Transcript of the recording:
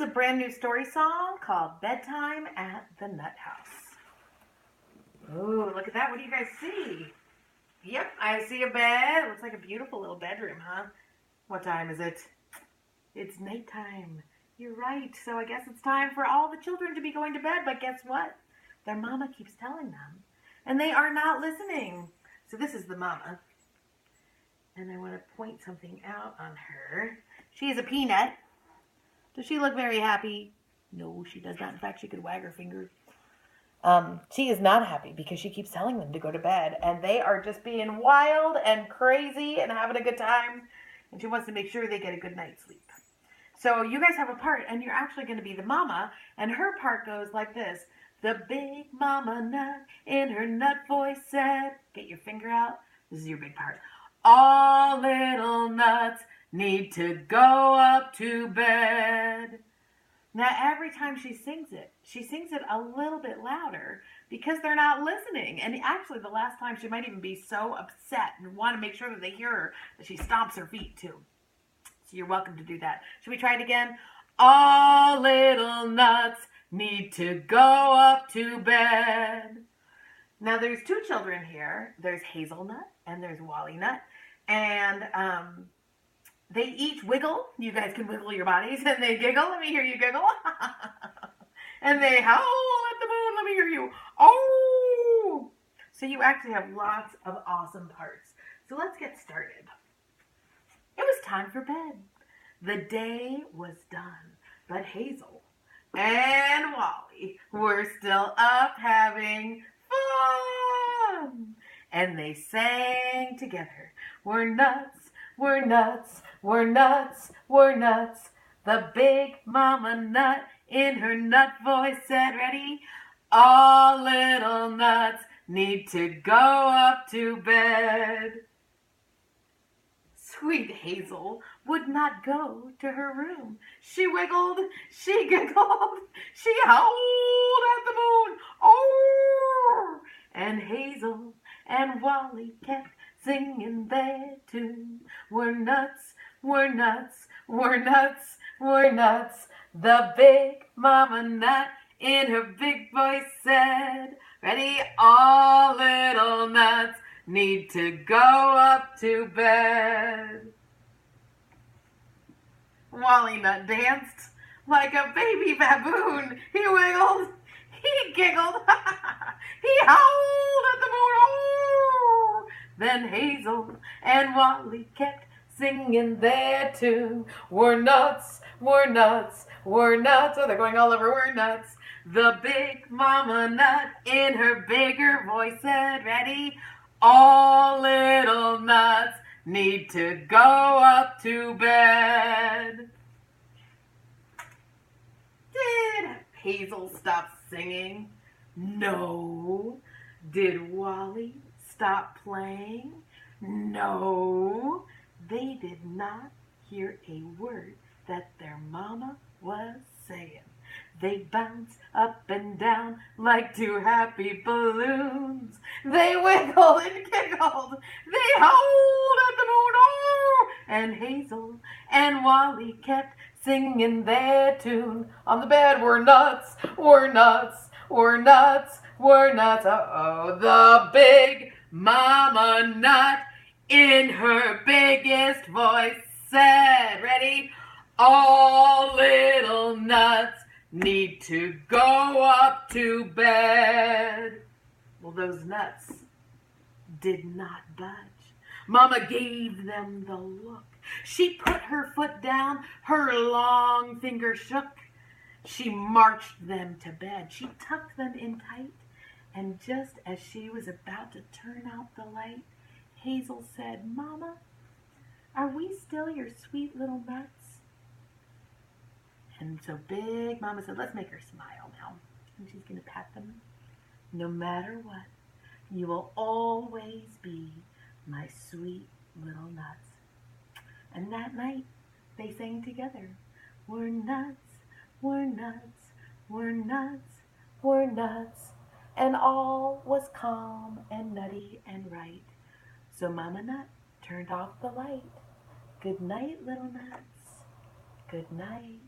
is a brand new story song called Bedtime at the Nuthouse. Ooh, look at that. What do you guys see? Yep, I see a bed. It looks like a beautiful little bedroom, huh? What time is it? It's nighttime. You're right. So I guess it's time for all the children to be going to bed. But guess what? Their mama keeps telling them. And they are not listening. So this is the mama. And I want to point something out on her. She is a peanut. Does she look very happy? No, she does not. In fact, she could wag her finger. She is not happy because she keeps telling them to go to bed. And they are just being wild and crazy and having a good time. And she wants to make sure they get a good night's sleep. So you guys have a part, and you're actually going to be the mama. And her part goes like this. The big mama nut in her nut voice said, get your finger out. This is your big part. All little nuts need to go up to bed. Now, every time she sings it a little bit louder because they're not listening. And actually, the last time she might even be so upset and want to make sure that they hear her that she stomps her feet too. So you're welcome to do that. Should we try it again? All little nuts need to go up to bed. Now, there's two children here. There's Hazelnut and there's Wally Nut. And they each wiggle. You guys can wiggle your bodies. And they giggle. Let me hear you giggle. And they howl at the moon. Let me hear you. Oh! So you actually have lots of awesome parts. So let's get started. It was time for bed. The day was done. But Hazel and Wally were still up having fun. And they sang together. We're nuts, we're nuts, we're nuts, we're nuts. The big mama nut in her nut voice said, ready? All little nuts need to go up to bed. Sweet Hazel would not go to her room. She wiggled, she giggled, she howled at the moon. Oh! And Hazel and Wally kept singing their tune. We're nuts, we're nuts, we're nuts, we're nuts. The big mama nut in her big voice said, ready? All little nuts need to go up to bed. Wally Nut danced like a baby baboon. He wiggled, he giggled, he howled at the moon. Oh! Then Hazel and Wally kept singing their tune. We're nuts, we're nuts, we're nuts. Oh, they're going all over. We're nuts. The big mama nut in her bigger voice said, ready? All little nuts need to go up to bed. Did Hazel stop singing? No. Did Wally stop playing? No. They did not hear a word that their mama was saying. They bounced up and down like two happy balloons. They wiggled and giggled. They howled at the moon. Oh! And Hazel and Wally kept singing their tune. On the bed, we're nuts, we're nuts, we're nuts, we're nuts. Uh-oh, the big mama nut in her biggest voice said, ready? All little nuts need to go up to bed. Well, those nuts did not budge. Mama gave them the look. She put her foot down, her long finger shook. She marched them to bed. She tucked them in tight. And just as she was about to turn out the light, Hazel said, Mama, are we still your sweet little nuts? And so Big Mama said, let's make her smile now. And she's going to pat them. No matter what, you will always be my sweet little nuts. And that night, they sang together. We're nuts, we're nuts, we're nuts, we're nuts. And all was calm and nutty and right. So Mama Nut turned off the light. Good night, little nuts. Good night.